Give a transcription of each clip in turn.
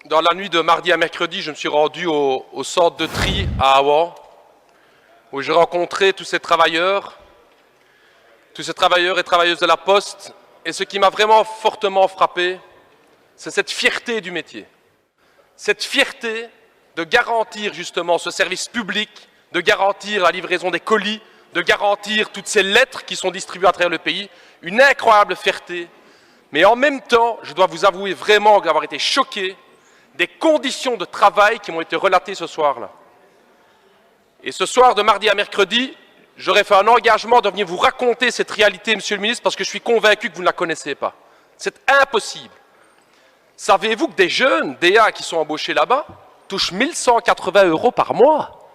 Dans la nuit de mardi à mercredi, je me suis rendu au centre de tri à Awan, où j'ai rencontré tous ces travailleurs et travailleuses de la Poste. Et ce qui m'a vraiment fortement frappé, c'est cette fierté du métier. Cette fierté de garantir justement ce service public, de garantir la livraison des colis, de garantir toutes ces lettres qui sont distribuées à travers le pays. Une incroyable fierté. Mais en même temps, je dois vous avouer vraiment d'avoir été choqué des conditions de travail qui m'ont été relatées ce soir-là. Et ce soir, de mardi à mercredi, j'aurais fait un engagement de venir vous raconter cette réalité, Monsieur le ministre, parce que je suis convaincu que vous ne la connaissez pas. C'est impossible. Savez-vous que des jeunes DA qui sont embauchés là-bas touchent 1 180 € par mois?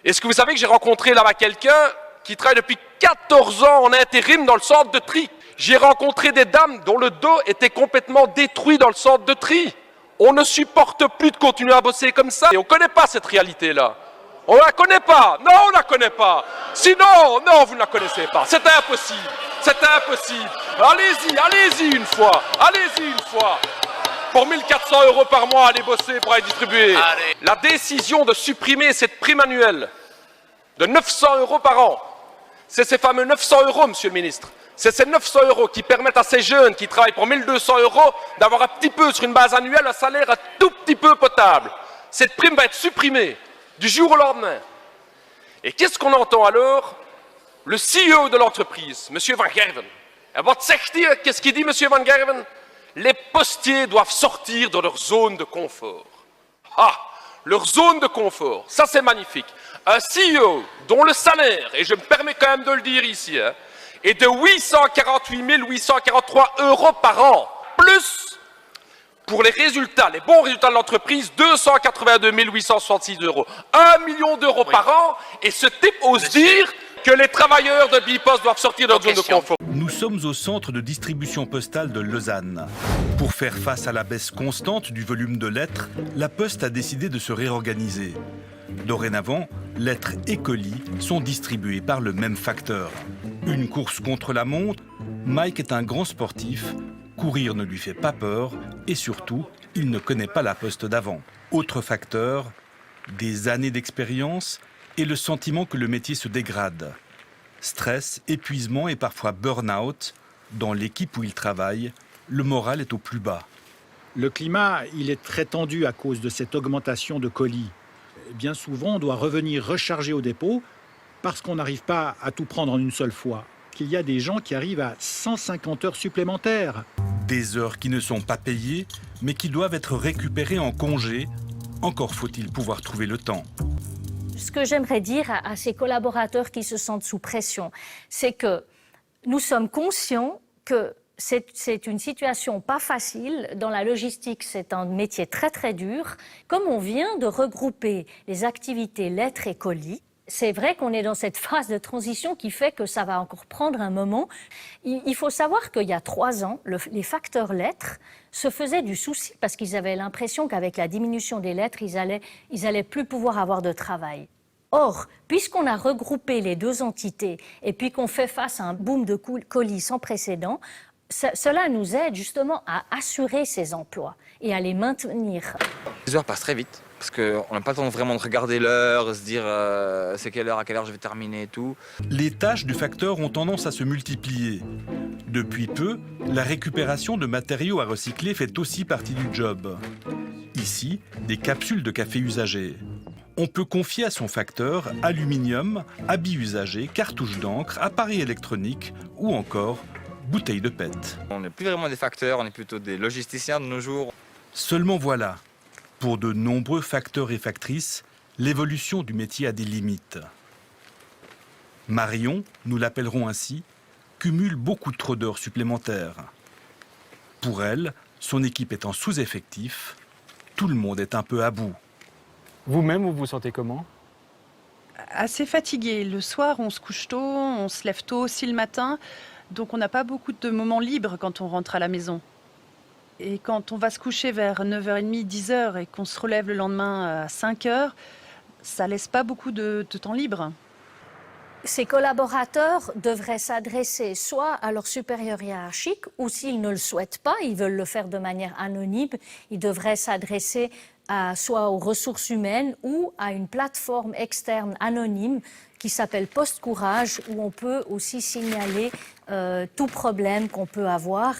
Est-ce que vous savez que j'ai rencontré là-bas quelqu'un qui travaille depuis 14 ans en intérim dans le centre de tri? J'ai rencontré des dames dont le dos était complètement détruit dans le centre de tri. On ne supporte plus de continuer à bosser comme ça. Et on ne connaît pas cette réalité-là. On ne la connaît pas. Non, on ne la connaît pas. Sinon, non, vous ne la connaissez pas. C'est impossible. C'est impossible. Allez-y, allez-y une fois. Allez-y une fois. Pour 1 400 € par mois, allez bosser pour aller distribuer. Allez. La décision de supprimer cette prime annuelle de 900 € par an, c'est ces fameux 900 €, Monsieur le ministre. C'est ces 900 € qui permettent à ces jeunes qui travaillent pour 1 200 € d'avoir un petit peu, sur une base annuelle, un salaire un tout petit peu potable. Cette prime va être supprimée du jour au lendemain. Et qu'est-ce qu'on entend alors? Le CEO de l'entreprise, M. Van Gerven. Et wat zegt hij? Qu'est-ce qu'il dit, M. Van Gerven? Les postiers doivent sortir de leur zone de confort. Ah, leur zone de confort, ça c'est magnifique. Un CEO dont le salaire, et je me permets quand même de le dire ici, est de 848 843 € par an, plus, pour les résultats, les bons résultats de l'entreprise, 282 866 €. 1 million d'euros par an, et ce type ose dire que les travailleurs de Bipost doivent sortir de leur zone de confort. Nous sommes au centre de distribution postale de Lausanne. Pour faire face à la baisse constante du volume de lettres, la Poste a décidé de se réorganiser. Dorénavant, lettres et colis sont distribués par le même facteur. Une course contre la montre, Mike est un grand sportif, courir ne lui fait pas peur et surtout, il ne connaît pas la Poste d'avant. Autre facteur, des années d'expérience et le sentiment que le métier se dégrade. Stress, épuisement et parfois burn-out. Dans l'équipe où il travaille, le moral est au plus bas. Le climat, il est très tendu à cause de cette augmentation de colis. Bien souvent, on doit revenir recharger au dépôt parce qu'on n'arrive pas à tout prendre en une seule fois. Qu'il y a des gens qui arrivent à 150 heures supplémentaires. Des heures qui ne sont pas payées, mais qui doivent être récupérées en congé. Encore faut-il pouvoir trouver le temps. Ce que j'aimerais dire à ces collaborateurs qui se sentent sous pression, c'est que nous sommes conscients que c'est une situation pas facile. Dans la logistique, c'est un métier très très dur. Comme on vient de regrouper les activités lettres et colis, c'est vrai qu'on est dans cette phase de transition qui fait que ça va encore prendre un moment. Il faut savoir qu'il y a 3 ans, les facteurs lettres se faisaient du souci parce qu'ils avaient l'impression qu'avec la diminution des lettres, ils allaient plus pouvoir avoir de travail. Or, puisqu'on a regroupé les deux entités et puis qu'on fait face à un boom de colis sans précédent, cela nous aide justement à assurer ces emplois et à les maintenir. Les heures passent très vite parce qu'on n'a pas le temps vraiment de regarder l'heure, se dire c'est à quelle heure je vais terminer et tout. Les tâches du facteur ont tendance à se multiplier. Depuis peu, la récupération de matériaux à recycler fait aussi partie du job. Ici, des capsules de café usagées. On peut confier à son facteur aluminium, habits usagés, cartouches d'encre, appareils électroniques ou encore bouteilles de PET. On n'est plus vraiment des facteurs, on est plutôt des logisticiens de nos jours. Seulement voilà, pour de nombreux facteurs et factrices, l'évolution du métier a des limites. Marion, nous l'appellerons ainsi, cumule beaucoup trop d'heures supplémentaires. Pour elle, son équipe est en sous-effectif, tout le monde est un peu à bout. Vous-même, vous vous sentez comment? Assez fatigué. Le soir, on se couche tôt, on se lève tôt aussi le matin. Donc on n'a pas beaucoup de moments libres quand on rentre à la maison. Et quand on va se coucher vers 9h30, 10h et qu'on se relève le lendemain à 5h, ça laisse pas beaucoup de temps libre. Ces collaborateurs devraient s'adresser soit à leur supérieur hiérarchique, ou s'ils ne le souhaitent pas, ils veulent le faire de manière anonyme, ils devraient s'adresser soit aux ressources humaines ou à une plateforme externe anonyme qui s'appelle Post Courage, où on peut aussi signaler tout problème qu'on peut avoir.